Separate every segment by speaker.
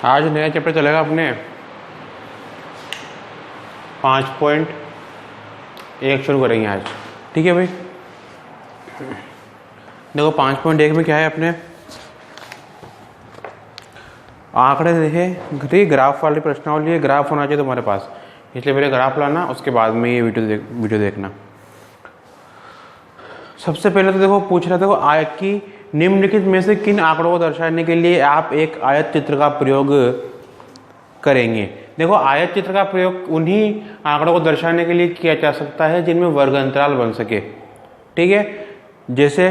Speaker 1: आज नया चैप्टर चलेगा अपने 5.1 शुरू करेंगे आज। ठीक है भाई, देखो 5.1 में क्या है अपने आंकड़े देखे, ग्राफ वाली प्रश्नावली है। ग्राफ होना चाहिए तुम्हारे पास, इसलिए पहले ग्राफ लाना, उसके बाद में ये वीडियो देखना। सबसे पहले तो देखो पूछ रहा था, देखो आयत की निम्नलिखित में से किन आंकड़ों को दर्शाने के लिए आप एक आयत चित्र का प्रयोग करेंगे। देखो आयत चित्र का प्रयोग उन्हीं आंकड़ों को दर्शाने के लिए किया जा सकता है जिनमें वर्ग अंतराल बन सके। ठीक है, जैसे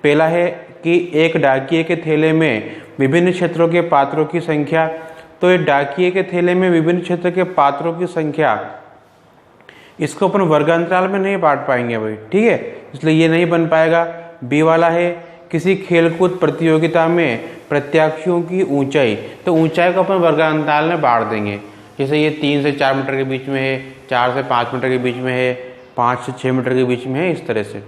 Speaker 1: पहला है कि एक डाकिये के थैले में विभिन्न क्षेत्रों के पात्रों की संख्या। तो एक डाकिये के थैले में विभिन्न क्षेत्र के पात्रों की संख्या, इसको अपन वर्ग अंतराल में नहीं बांट पाएंगे भाई। ठीक है, इसलिए ये नहीं बन पाएगा। बी वाला है किसी खेलकूद प्रतियोगिता में प्रत्याशियों की ऊंचाई। तो ऊंचाई को अपन वर्ग अंतराल में बांट देंगे, जैसे ये 3 से 4 मीटर के बीच में है, 4 से 5 मीटर के बीच में है, 5 से 6 मीटर के बीच में है, इस तरह से।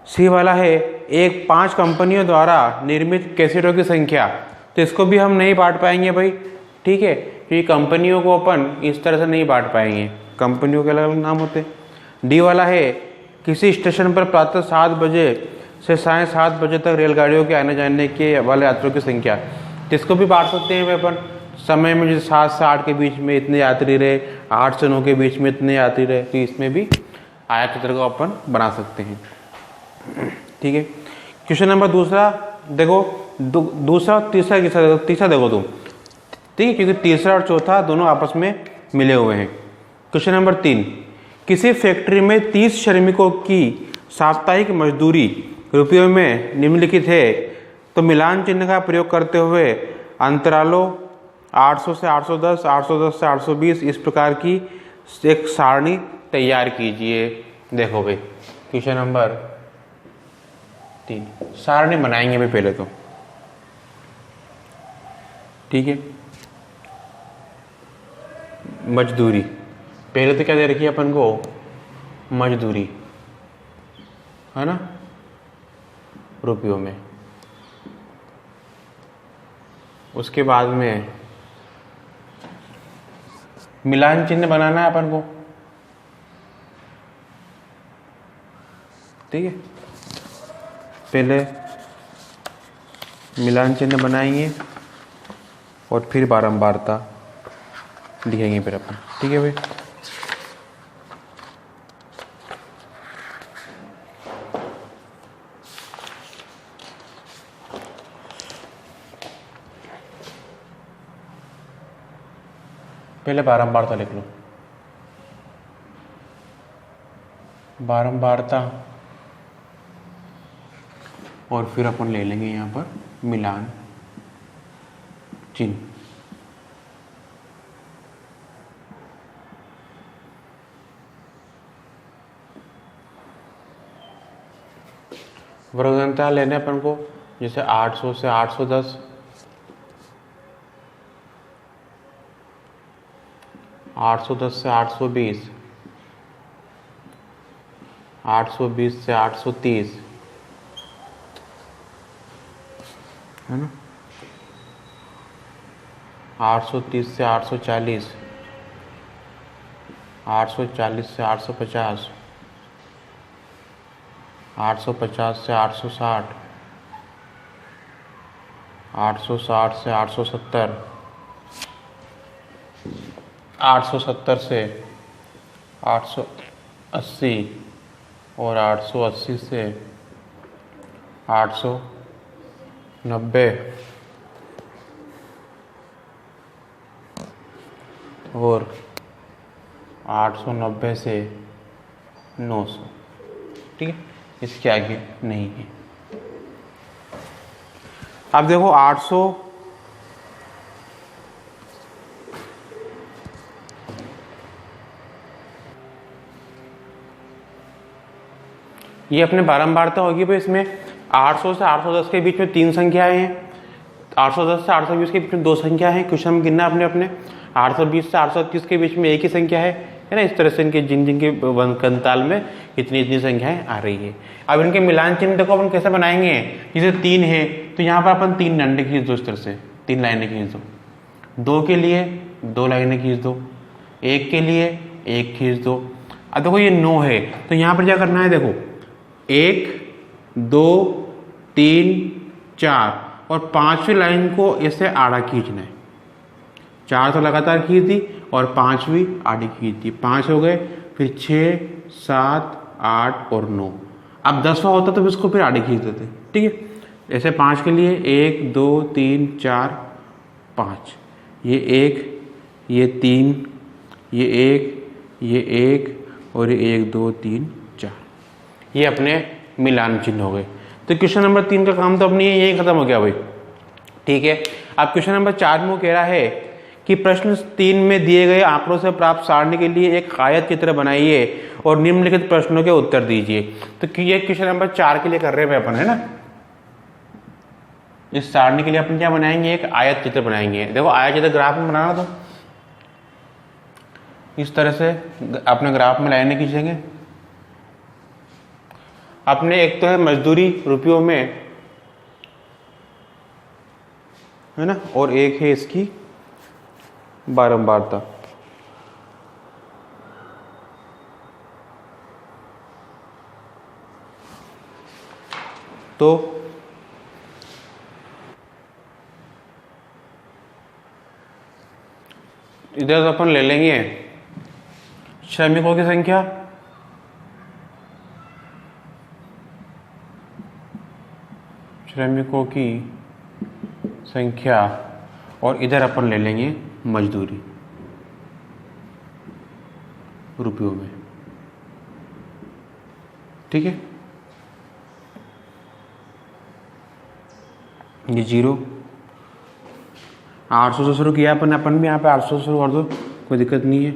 Speaker 1: सी वाला है एक 5 कंपनियों द्वारा निर्मित कैसेटों की संख्या। तो इसको भी हम नहीं बांट पाएंगे भाई। ठीक है, क्योंकि कंपनियों को अपन इस तरह से नहीं बांट पाएंगे, कंपनियों के अलग अलग नाम होते। डी वाला है किसी स्टेशन पर प्रातः 7 बजे से साढ़े 7 बजे तक रेलगाड़ियों के आने जाने के वाले यात्रियों की संख्या। इसको भी बांट सकते हैं अपन समय में, जैसे 7 से 8 के बीच में इतने यात्री रहे, 8 से 9 के बीच में इतने यात्री रहे। तो इसमें भी आयत चित्र को अपन बना सकते हैं। ठीक है, क्वेश्चन नंबर दूसरा देखो, दूसरा तीसरा देखो तुम। ठीक है, क्योंकि तीसरा और चौथा दोनों आपस में मिले हुए हैं। क्वेश्चन नंबर 3, किसी फैक्ट्री में 30 श्रमिकों की साप्ताहिक मजदूरी रुपयों में निम्नलिखित है। तो मिलान चिन्ह का प्रयोग करते हुए अंतरालों 800 से 810, 810 से 820 इस प्रकार की एक सारणी तैयार कीजिए। देखो भाई क्वेश्चन नंबर 3 सारणी बनाएंगे भाई पहले तो। ठीक है, मजदूरी पहले तो क्या दे रखी है अपन को, मजदूरी है ना, रुपयों में। उसके बाद में मिलान चिन्ह बनाना है अपन को। ठीक है, पहले मिलान चिन्ह बनाएंगे और फिर बारंबारता लिखेंगे फिर अपन। ठीक है भाई, पहले बारंबारता लिख लो। बारंबारता और फिर अपन ले लेंगे यहाँ पर मिलान चिन्ह। वर्ग अंतराल लेने अपन को, जैसे 800 से 810, 810 से 820, 820 से 830, है ना, 830 से 840, 840 से 850, 850 से 860, 860 से 870, 870 से 880 और 880 से 890 और 890 से 900। ठीक है, इसके आगे नहीं है। अब देखो 800 ये अपने बारंबारता होगी भाई। इसमें 800 से 810 के बीच में 3 संख्याएं हैं, 810 से 820 के बीच में 2 संख्या है। क्वेश्चन गिनना अपने 820 से 830 के बीच में एक ही संख्या है ना। इस तरह से इनके जिनके कंताल में इतनी संख्याएं आ रही है। अब इनके मिलान चिन्ह देखो अपन कैसे बनाएंगे। जैसे 3 है तो यहाँ पर अपन 3 नंबर लिख दो इस तरह से, 3 लाइनें खींच दो, 2 के लिए 2 लाइनें खींच दो, 1 के लिए 1 खींच दो। अब देखो ये 9 है तो यहाँ पर क्या करना है, देखो 1 2 3 4 और 5वीं लाइन को ऐसे आड़ा खींचना है। 4 तो लगातार खींच दी और 5वीं आड़ी खींच दी, 5 हो गए, फिर 6 7 8 और 9। अब 10वां होता तो इसको फिर आड़ी खींच देते, ठीक है। ऐसे 5 के लिए 1 2 3 4 5, ये 1 ये 3 ये 1 ये 1 और ये 1 2 3 4, ये अपने मिलान चिन्ह हो गए। तो क्वेश्चन नंबर 3 का काम तो अपनी यही खत्म हो गया भाई, ठीक है। अब क्वेश्चन नंबर 4 में वो कह रहा है कि प्रश्न 3 में दिए गए आंकड़ों से प्राप्त सारणी के लिए एक आयत चित्र बनाइए और निम्नलिखित प्रश्नों के उत्तर दीजिए। तो ये क्वेश्चन नंबर 4 के लिए कर रहे हैं अपन, है ना। इस सारणी के लिए अपन क्या बनाएंगे, एक आयत चित्र बनाएंगे। देखो आयत चित्र ग्राफ में बनाना, तो इस तरह से अपने ग्राफ में लाइनें खींचेंगे। अपने एक तो है मजदूरी रुपयों में, है ना, और एक है इसकी बारंबारता। तो इधर तो अपन ले लेंगे श्रमिकों की संख्या, श्रमिकों की संख्या, और इधर अपन ले लेंगे मजदूरी रुपयों में, ठीक है। ये 0 800 से शुरू किया अपन भी यहाँ पे 800 से शुरू कर दो, कोई दिक्कत नहीं है।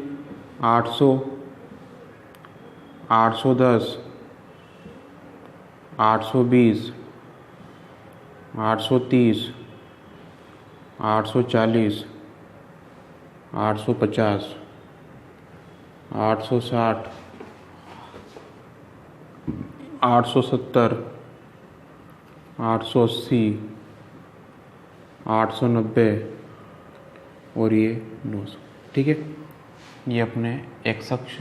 Speaker 1: 800 810 820 830 840 850 860 870 880 890 और ये 900, ठीक है। ये अपने x अक्ष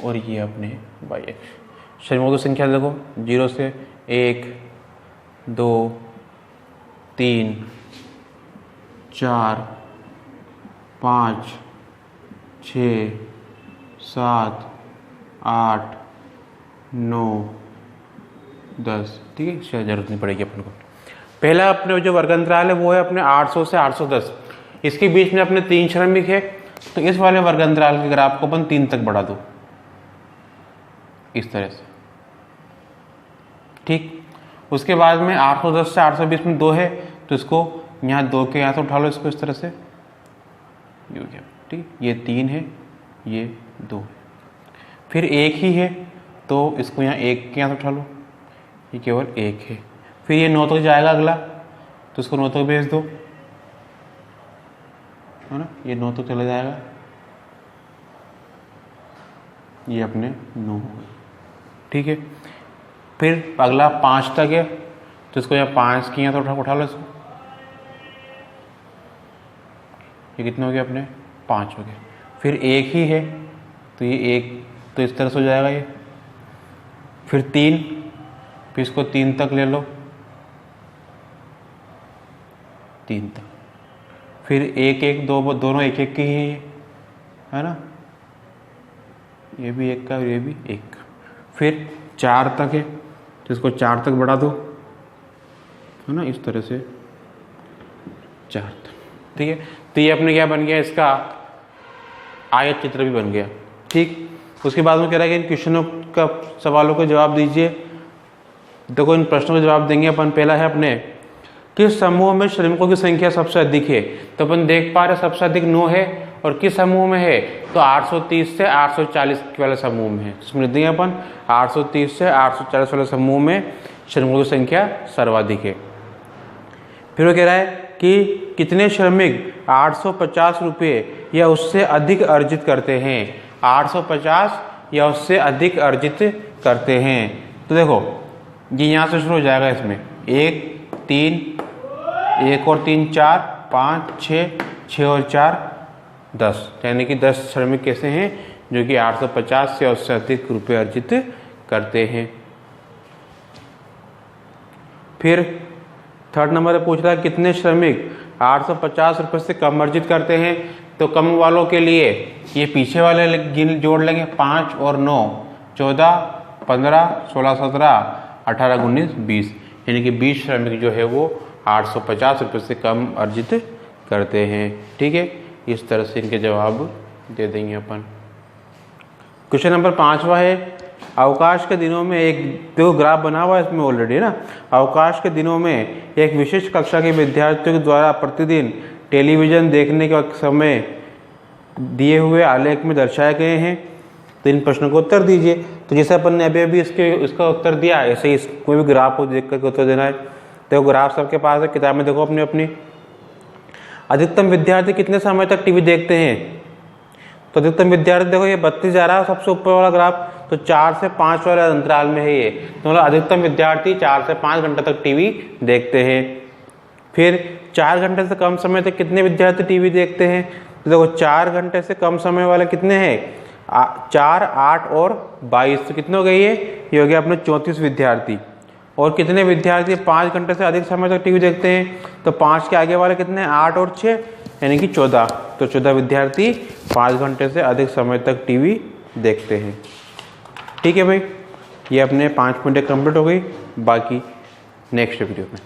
Speaker 1: और ये अपने y अक्ष। श्रमिकों की संख्या देखो 0 से 1 2 3 4 5 6 7 8 9 10, ठीक है। इससे जरूरत नहीं पड़ेगी अपन को। पहला अपने जो वर्ग अंतराल है वो है अपने 800 से 810, इसके बीच में अपने 3 श्रमिक है, तो इस वाले वर्ग अंतराल के ग्राफ को अपन 3 तक बढ़ा दो इस तरह से, ठीक। उसके बाद में 810 से 820 में 2 है, तो इसको यहाँ 2 के यहाँ से उठा लो, इसको इस तरह से, ये हो गया, ठीक। ये 3 है, ये 2 है, फिर 1 ही है तो इसको यहाँ 1 के यहाँ से उठा लो, ये केवल 1 है। फिर ये 9 तक जाएगा अगला, तो इसको 9 तक भेज दो, है ना, ये 9 तक चला जाएगा, ये अपने 9 हो गए, ठीक है। फिर अगला 5 तक है, तो इसको यहाँ 5 की यहाँ तो उठा लो इसको, ये कितने हो गए अपने 5 हो गए। फिर 1 ही है तो ये 1 तो इस तरह से हो जाएगा ये। फिर 3, फिर इसको 3 तक ले लो, 3 तक। फिर 1 1 2 दोनों 1 1 के ही है ना, ये भी 1 का और ये भी 1 का। फिर 4 तक है तो इसको 4 तक बढ़ा दो, है ना, इस तरह से 4 तक, ठीक है। तो ये अपने क्या बन गया, इसका आयत चित्र भी बन गया, ठीक। उसके बाद में कह रहा है कि इन क्वेश्चनों का सवालों के जवाब दीजिए। देखो इन प्रश्नों का जवाब देंगे अपन। पहला है अपने किस समूह में श्रमिकों की संख्या सबसे अधिक है, तो अपन देख पा रहे सबसे अधिक 9 है, और किस समूह में है तो 830 से 840 वाले समूह में है। इसमें देंगे अपन 830 से 840 वाले समूह में श्रमिकों की संख्या सर्वाधिक है। फिर वो कह रहा है कि कितने श्रमिक 850 रुपये या उससे अधिक अर्जित करते हैं, 850 या उससे अधिक अर्जित करते हैं। तो देखो ये यहाँ से शुरू हो जाएगा, इसमें 1 3 1 और 3 4, 5 6, 6 और 4 10, यानी कि 10 श्रमिक कैसे हैं जो कि 850 से उससे अधिक रुपये अर्जित करते हैं। फिर थर्ड नंबर पे पूछ रहा है कितने श्रमिक 850 रुपये से कम अर्जित करते हैं। तो कम वालों के लिए ये पीछे वाले जोड़ लेंगे, 5 और 9 14, 15, 16, 17, 18, 19, 20, यानी कि 20 श्रमिक जो है वो 850 रुपये से कम अर्जित करते हैं। ठीक है, इस तरह से इनके जवाब दे देंगे अपन। क्वेश्चन नंबर 5वां है, अवकाश के दिनों में एक देखो ग्राफ बना हुआ है इसमें ऑलरेडी ना। अवकाश के दिनों में एक विशिष्ट कक्षा के विद्यार्थियों के द्वारा प्रतिदिन टेलीविज़न देखने के समय दिए हुए आलेख में दर्शाए गए हैं। तो इन प्रश्नों को उत्तर दीजिए। तो जैसे अपन ने अभी इसका उत्तर दिया, ऐसे ही कोई भी ग्राफ को देख करके उत्तर देना है। देखो ग्राफ सबके पास है, किताब में देखो अपनी अपनी। अधिकतम विद्यार्थी कितने समय तक टीवी देखते हैं? तो अधिकतम विद्यार्थी देखो ये 32 जा रहा है सबसे ऊपर वाला ग्राफ, तो 4 से 5 वाले अंतराल में है ये। तो मतलब अधिकतम विद्यार्थी 4 से 5 घंटे तक टीवी देखते हैं। फिर 4 घंटे से कम समय तक कितने विद्यार्थी टीवी देखते हैं? तो देखो 4 घंटे से कम समय वाले कितने हैं? 4, 8 और 22, तो कितने हो गए ये हो गया अपने 34 विद्यार्थी। और कितने विद्यार्थी 5 घंटे से अधिक समय तक टीवी देखते हैं? तो 5 के आगे वाले कितने हैं? 8 और 6, यानी कि 14। तो 14 विद्यार्थी 5 घंटे से अधिक समय तक टीवी देखते हैं। ठीक है भाई, ये अपने 5 मिनटें कंप्लीट हो गई, बाकी नेक्स्ट वीडियो में।